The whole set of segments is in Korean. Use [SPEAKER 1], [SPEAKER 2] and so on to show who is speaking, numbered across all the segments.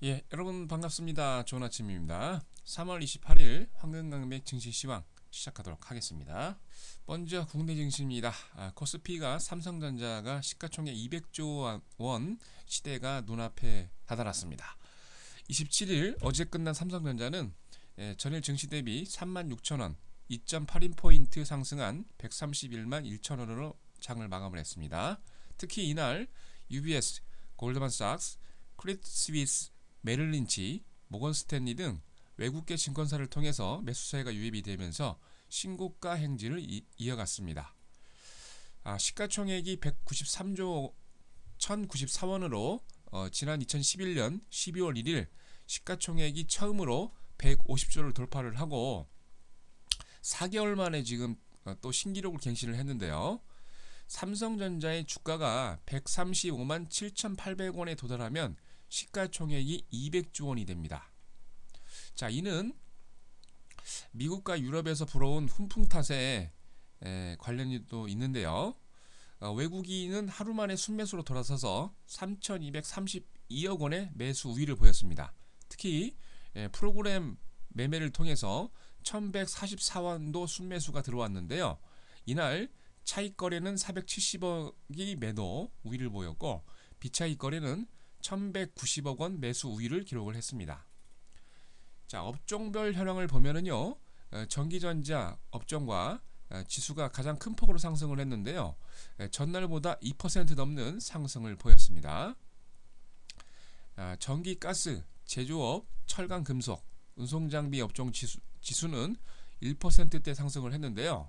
[SPEAKER 1] 예, 여러분 반갑습니다. 좋은 아침입니다. 3월 28일 황금강맥 증시 시황 시작하도록 하겠습니다. 먼저 국내 증시입니다. 코스피가 삼성전자가 시가총액 200조 원 시대가 눈앞에 다다랐습니다. 27일 어제 끝난 삼성전자는 전일 증시 대비 36,000원, 2.82포인트 상승한 131만 1천원으로 장을 마감을 했습니다. 특히 이날 UBS, 골드만삭스, 크레딧 스위스, 메릴린치, 모건스탠리 등 외국계 증권사를 통해서 매수세가 유입이 되면서 신고가 행진을 이어갔습니다. 시가총액이 193조 1094원으로 지난 2011년 12월 1일 시가총액이 처음으로 150조를 돌파를 하고 4개월 만에 지금 또 신기록을 갱신을 했는데요. 삼성전자의 주가가 135만 7,800원에 도달하면 시가총액이 200조 원이 됩니다. 자, 이는 미국과 유럽에서 불어온 훈풍 탓에 관련이 또 있는데요. 외국인은 하루 만에 순매수로 돌아서서 3,232억 원의 매수 우위를 보였습니다. 특히 프로그램 매매를 통해서 1,144원도 순매수가 들어왔는데요. 이날 차익 거래는 470억이 매도 우위를 보였고 비차익 거래는 1,190억 원 매수 우위를 기록을 했습니다. 자, 업종별 현황을 보면은요, 전기전자 업종과 지수가 가장 큰 폭으로 상승을 했는데요. 전날보다 2% 넘는 상승을 보였습니다. 전기, 가스, 제조업, 철강, 금속, 운송장비 업종 지수는 1%대 상승을 했는데요.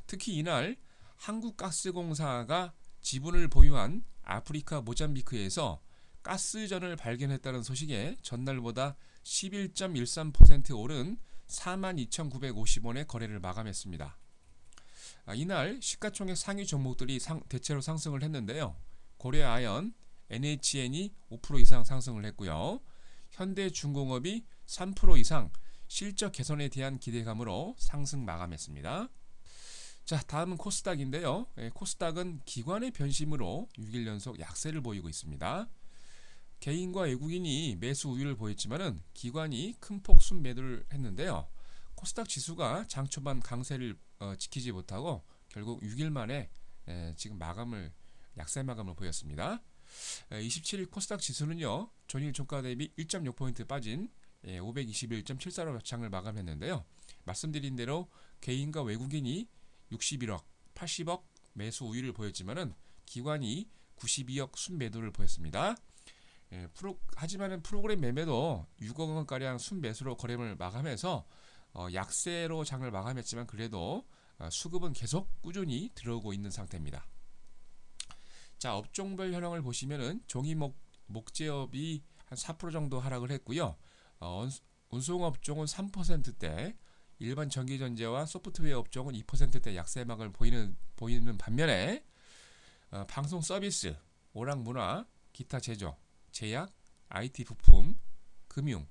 [SPEAKER 1] 특히 이날 한국가스공사가 지분을 보유한 아프리카 모잠비크에서 가스전을 발견했다는 소식에 전날보다 11.13% 오른 42,950원의 거래를 마감했습니다. 이날 시가총액 상위 종목들이 대체로 상승을 했는데요. 고려아연, NHN이 5% 이상 상승을 했고요. 현대중공업이 3% 이상 실적 개선에 대한 기대감으로 상승 마감했습니다. 자, 다음은 코스닥인데요. 코스닥은 기관의 변심으로 6일 연속 약세를 보이고 있습니다. 개인과 외국인이 매수 우위를 보였지만은 기관이 큰 폭 순매도를 했는데요. 코스닥 지수가 장 초반 강세를 지키지 못하고 결국 6일 만에 지금 약세 마감을 보였습니다. 27일 코스닥 지수는요, 전일 종가 대비 1.6포인트 빠진 521.74로 장을 마감했는데요. 말씀드린 대로 개인과 외국인이 61억, 80억 매수 우위를 보였지만은 기관이 92억 순매도를 보였습니다. 하지만 프로그램 매매도 6억 원가량 순매수로 거래를 마감해서 약세로 장을 마감했지만 그래도 수급은 계속 꾸준히 들어오고 있는 상태입니다. 자, 업종별 현황을 보시면은 종이 목재업이 한 4% 정도 하락을 했고요. 운송업종은 3%대, 일반 전기전자와 소프트웨어 업종은 2%대 약세막을 보이는 반면에 방송 서비스, 오락문화, 기타 제조, 제약, IT 부품, 금융,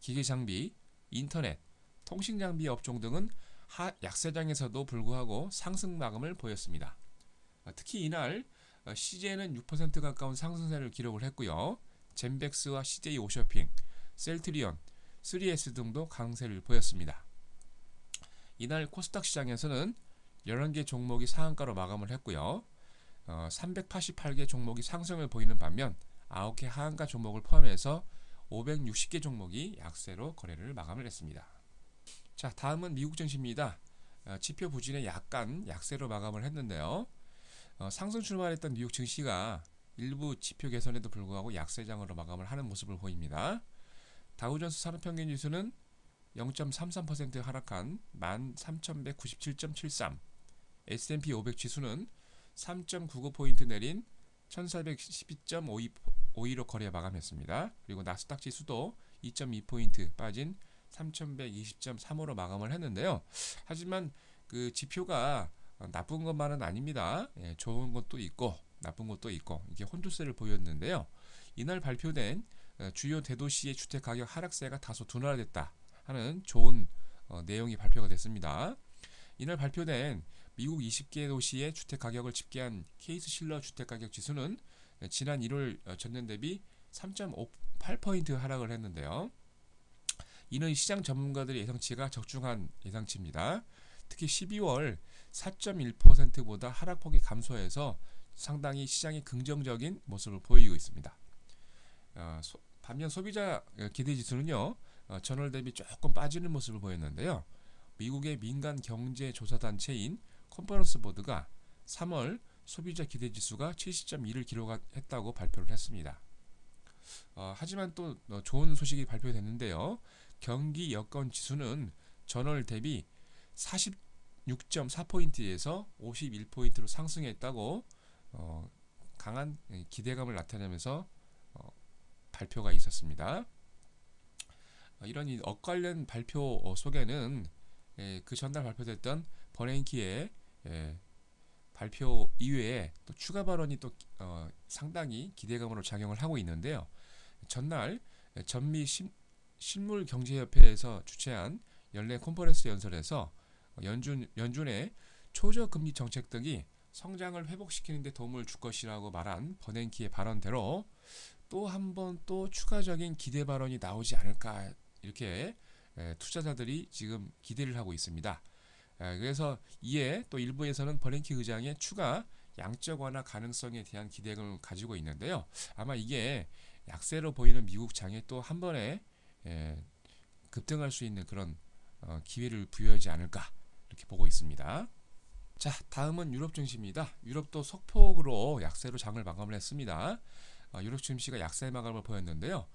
[SPEAKER 1] 기계장비, 인터넷, 통신장비 업종 등은 약세장에서도 불구하고 상승 마감을 보였습니다. 특히 이날 CJ는 6% 가까운 상승세를 기록을 했고요. 젠백스와 CJ 오쇼핑, 셀트리온, 3S 등도 강세를 보였습니다. 이날 코스닥 시장에서는 11개 종목이 상한가로 마감을 했고요. 388개 종목이 상승을 보이는 반면 9개 하한가 종목을 포함해서 560개 종목이 약세로 거래를 마감을 했습니다. 자, 다음은 미국 증시입니다. 지표 부진에 약간 약세로 마감을 했는데요. 상승 출발했던 미국 증시가 일부 지표 개선에도 불구하고 약세장으로 마감을 하는 모습을 보입니다. 다우존스 산업평균지수는 0.33% 하락한 13,197.73, S&P 500 지수는 3.99포인트 내린 1412.52로 거래 마감했습니다. 그리고 나스닥 지수도 2.2포인트 빠진 3120.35로 마감을 했는데요. 하지만 그 지표가 나쁜 것만은 아닙니다. 좋은 것도 있고 나쁜 것도 있고 이게 혼조세를 보였는데요. 이날 발표된 주요 대도시의 주택가격 하락세가 다소 둔화됐다 하는 좋은 내용이 발표가 됐습니다. 이날 발표된 미국 20개 도시의 주택가격을 집계한 케이스 실러 주택가격 지수는 지난 1월 전년 대비 3.58포인트 하락을 했는데요. 이는 시장 전문가들의 예상치가 적중한 예상치입니다. 특히 12월 4.1%보다 하락폭이 감소해서 상당히 시장이 긍정적인 모습을 보이고 있습니다. 반면 소비자 기대지수는요, 전월 대비 조금 빠지는 모습을 보였는데요. 미국의 민간 경제 조사 단체인 컨퍼런스 보드가 3월 소비자 기대지수가 70.2를 기록했다고 발표를 했습니다. 하지만 또 좋은 소식이 발표됐는데요. 경기 여건 지수는 전월 대비 46.4포인트에서 51포인트로 상승했다고 강한 기대감을 나타내면서 발표가 있었습니다. 이런 관련 발표 속에는 그 전날 발표됐던 버냉키의 발표 이외에 또 추가 발언이 또 상당히 기대감으로 작용을 하고 있는데요. 전날 전미 실물경제협회에서 주최한 연례 컨퍼런스 연설에서 연준의 초저금리 정책 등이 성장을 회복시키는 데 도움을 줄 것이라고 말한 버냉키의 발언대로 또 한 번 또 추가적인 기대 발언이 나오지 않을까, 이렇게 투자자들이 지금 기대를 하고 있습니다. 그래서 이에 또 일부에서는 버냉키 의장의 추가 양적 완화 가능성에 대한 기대감을 가지고 있는데요. 아마 이게 약세로 보이는 미국 장에 또 한 번에 급등할 수 있는 그런 기회를 부여하지 않을까, 이렇게 보고 있습니다. 자, 다음은 유럽 증시입니다. 유럽도 소폭으로 약세로 장을 마감을 했습니다. 유럽 증시가 약세 마감을 보였는데요.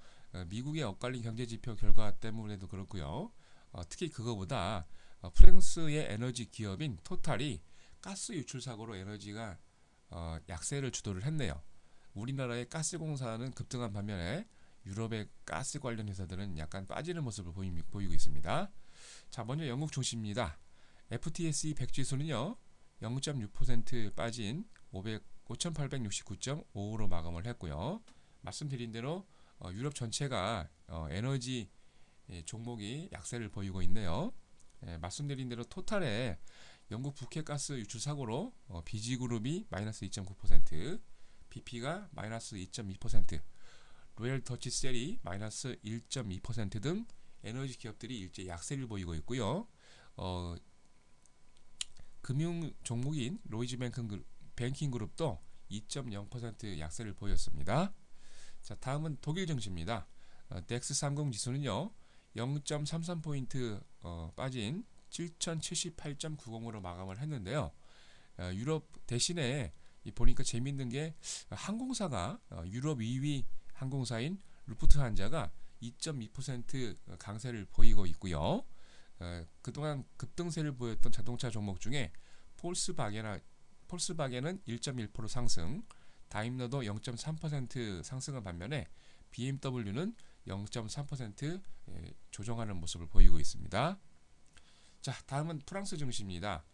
[SPEAKER 1] 미국의 엇갈린 경제지표 결과 때문에도 그렇고요. 특히 그거보다 프랑스의 에너지 기업인 토탈이 가스 유출 사고로 에너지가 약세를 주도를 했네요. 우리나라의 가스공사는 급등한 반면에 유럽의 가스 관련 회사들은 약간 빠지는 모습을 보이고 있습니다. 자, 먼저 영국 증시입니다. FTSE 100 지수는요, 0.6% 빠진 5,869.5로 마감을 했고요. 말씀드린 대로 유럽 전체가 에너지 종목이 약세를 보이고 있네요. 말씀드린 대로 토탈의 영국 북해가스 유출 사고로 BG그룹이 마이너스 2.9%, BP가 마이너스 2.2%, 로열 더치 셀이 마이너스 1.2% 등 에너지 기업들이 일제 약세를 보이고 있고요. 금융 종목인 로이즈 뱅킹 그룹도 2.0% 약세를 보였습니다. 자, 다음은 독일 증시입니다. 덱스 30 지수는요, 0.33포인트 빠진 7078.90으로 마감을 했는데요. 유럽 대신에 보니까 재밌는 게 항공사가 유럽 2위 항공사인 루프트한자가 2.2% 강세를 보이고 있고요. 그동안 급등세를 보였던 자동차 종목 중에 폴스바겐은 1.1% 상승, 다임러도 0.3% 상승한 반면에 BMW는 0.3% 조정하는 모습을 보이고 있습니다. 자, 다음은 프랑스 증시입니다.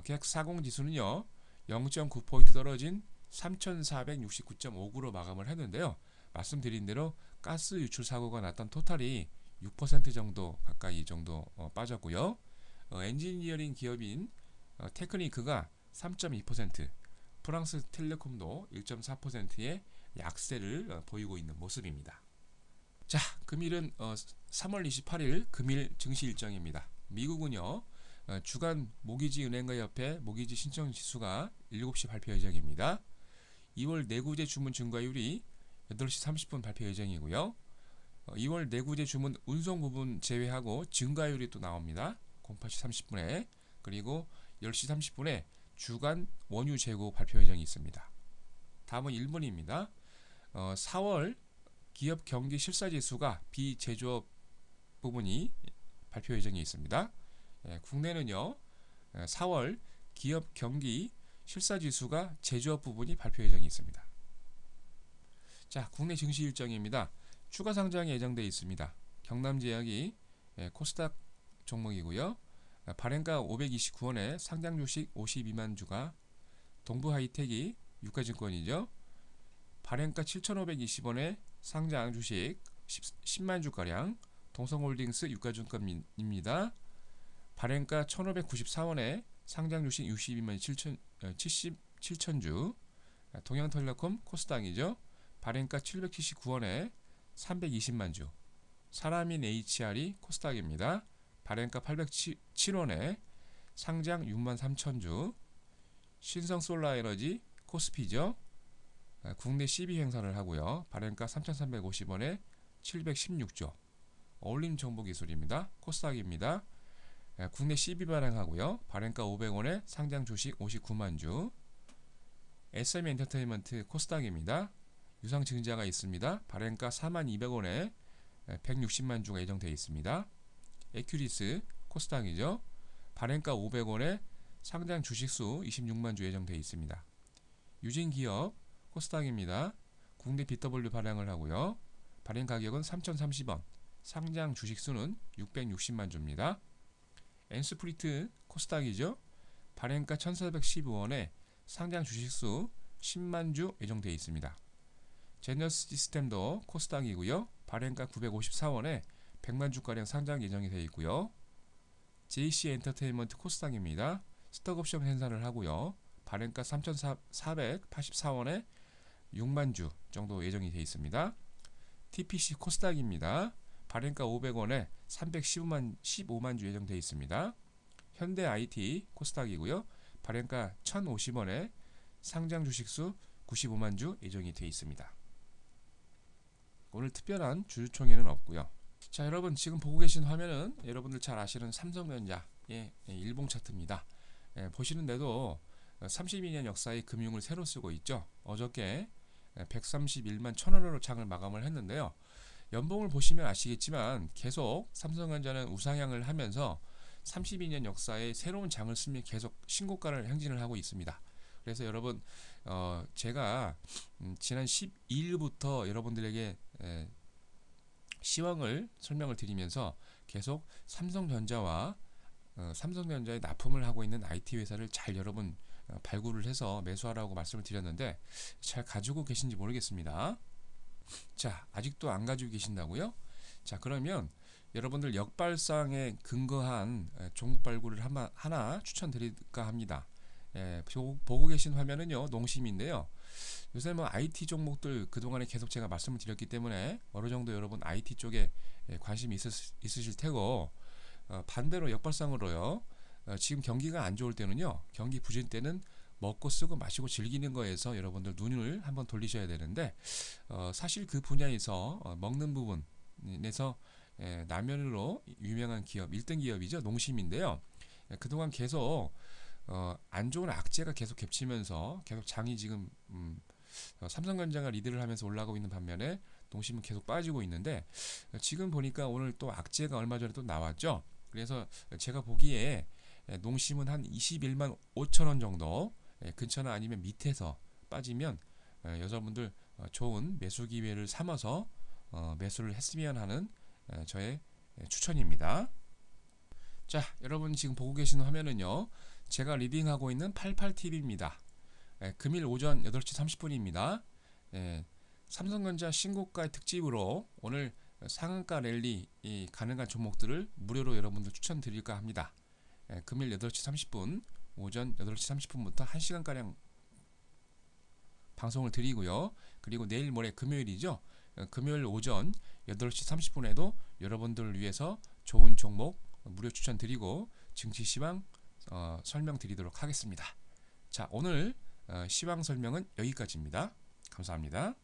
[SPEAKER 1] 객 40 지수는요, 0.9포인트 떨어진 3,469.59로 마감을 했는데요. 말씀드린 대로 가스 유출 사고가 났던 토탈이 6% 정도 가까이 정도 빠졌고요. 엔지니어링 기업인 테크니크가 3.2%, 프랑스 텔레콤도 1.4%의 약세를 보이고 있는 모습입니다. 자, 금일은 3월 28일 금일 증시 일정입니다. 미국은요, 주간 모기지 은행가 협회 모기지 신청 지수가 7시 발표 예정입니다. 2월 내구재 주문 증가율이 8시 30분 발표 예정이고요. 2월 내구재 주문 운송 부분 제외하고 증가율이 또 나옵니다. 08시 30분에, 그리고 10시 30분에 주간 원유 재고 발표 예정이 있습니다. 다음은 일본입니다. 4월 기업 경기 실사지수가 비제조업 부분이 발표 예정이 있습니다. 국내는요, 4월 기업 경기 실사지수가 제조업 부분이 발표 예정이 있습니다. 자, 국내 증시 일정입니다. 추가 상장이 예정되어 있습니다. 경남제약이 코스닥 종목이고요. 발행가 529원에 상장 주식 52만 주가, 동부하이텍이 유가증권이죠. 발행가 7,520원에 상장 주식 10만 주가량, 동성홀딩스 유가증권입니다. 발행가 1,594원에 상장 주식 62만 77,000주, 동양텔레콤 코스닥이죠. 발행가 779원에 320만 주. 사람인 HR이 코스닥입니다. 발행가 807원에 상장 6만 3천 주. 신성솔라에너지 코스피죠. 국내 CB 행사를 하고요. 발행가 3,350원에 716조. 어울림정보기술입니다. 코스닥입니다. 국내 CB 발행하고요. 발행가 500원에 상장 주식 59만 주. SM엔터테인먼트 코스닥입니다. 유상증자가 있습니다. 발행가 42,200원에 160만 주가 예정되어 있습니다. 에큐리스 코스닥이죠. 발행가 500원에 상장 주식수 26만 주 예정되어 있습니다. 유진기업 코스닥입니다. 국내 BW 발행을 하고요. 발행 가격은 3,030원, 상장 주식수는 660만 주입니다. 엔스프리트 코스닥이죠. 발행가 1,415원에 상장 주식수 10만 주 예정되어 있습니다. 제너스 시스템도 코스닥이고요. 발행가 954원에 100만 주가량 상장 예정이 되어 있고요. JC 엔터테인먼트 코스닥입니다. 스톡옵션 행사를 하고요. 발행가 3,484원에 6만 주 정도 예정이 되어 있습니다. TPC 코스닥입니다. 발행가 500원에 315만 주 예정되어 있습니다. 현대 IT 코스닥이고요. 발행가 1,050원에 상장 주식수 95만 주 예정이 되어 있습니다. 오늘 특별한 주주총회는 없고요. 자, 여러분 지금 보고 계신 화면은 여러분들 잘 아시는 삼성전자의 일봉 차트입니다. 보시는데도 32년 역사의 금융을 새로 쓰고 있죠. 어저께 131만 1,000원으로 장을 마감을 했는데요. 연봉을 보시면 아시겠지만 계속 삼성전자는 우상향을 하면서 32년 역사의 새로운 장을 쓰며 계속 신고가를 행진을 하고 있습니다. 그래서 여러분 제가 지난 12일부터 여러분들에게 시황을 설명을 드리면서 계속 삼성전자와 삼성전자에 납품을 하고 있는 IT 회사를 잘 여러분 발굴을 해서 매수하라고 말씀을 드렸는데 잘 가지고 계신지 모르겠습니다. 자, 아직도 안 가지고 계신다고요? 자, 그러면 여러분들 역발상에 근거한 종목 발굴을 하나 추천드릴까 합니다. 보고 계신 화면은요, 농심인데요. 요새 뭐 IT 종목들 그동안에 계속 제가 말씀을 드렸기 때문에 어느 정도 여러분 IT 쪽에 관심이 있으실 테고, 반대로 역발상으로요, 지금 경기가 안 좋을 때는요, 경기 부진 때는 먹고 쓰고 마시고 즐기는 거에서 여러분들 눈을 한번 돌리셔야 되는데, 사실 그 분야에서 먹는 부분에서 라면으로 유명한 기업 1등 기업이죠. 농심인데요. 그동안 계속 안 좋은 악재가 계속 겹치면서 계속 장이 지금 삼성전자가 리드를 하면서 올라가고 있는 반면에 농심은 계속 빠지고 있는데, 지금 보니까 오늘 또 악재가 얼마 전에 또 나왔죠. 그래서 제가 보기에 농심은 한 21만 5천 원 정도 근처나 아니면 밑에서 빠지면 여러분들 좋은 매수 기회를 삼아서 매수를 했으면 하는 저의 추천입니다. 자, 여러분 지금 보고 계시는 화면은요, 제가 리딩하고 있는 88TV입니다. 금일 오전 8시 30분입니다. 삼성전자 신고가의 특집으로 오늘 상한가 랠리 가능한 종목들을 무료로 여러분들 추천드릴까 합니다. 금일 8시 30분, 오전 8시 30분부터 1시간가량 방송을 드리고요. 그리고 내일 모레 금요일이죠. 금요일 오전 8시 30분에도 여러분들을 위해서 좋은 종목 무료 추천드리고 증시 시황 설명드리도록 하겠습니다. 자, 오늘 시황 설명은 여기까지입니다. 감사합니다.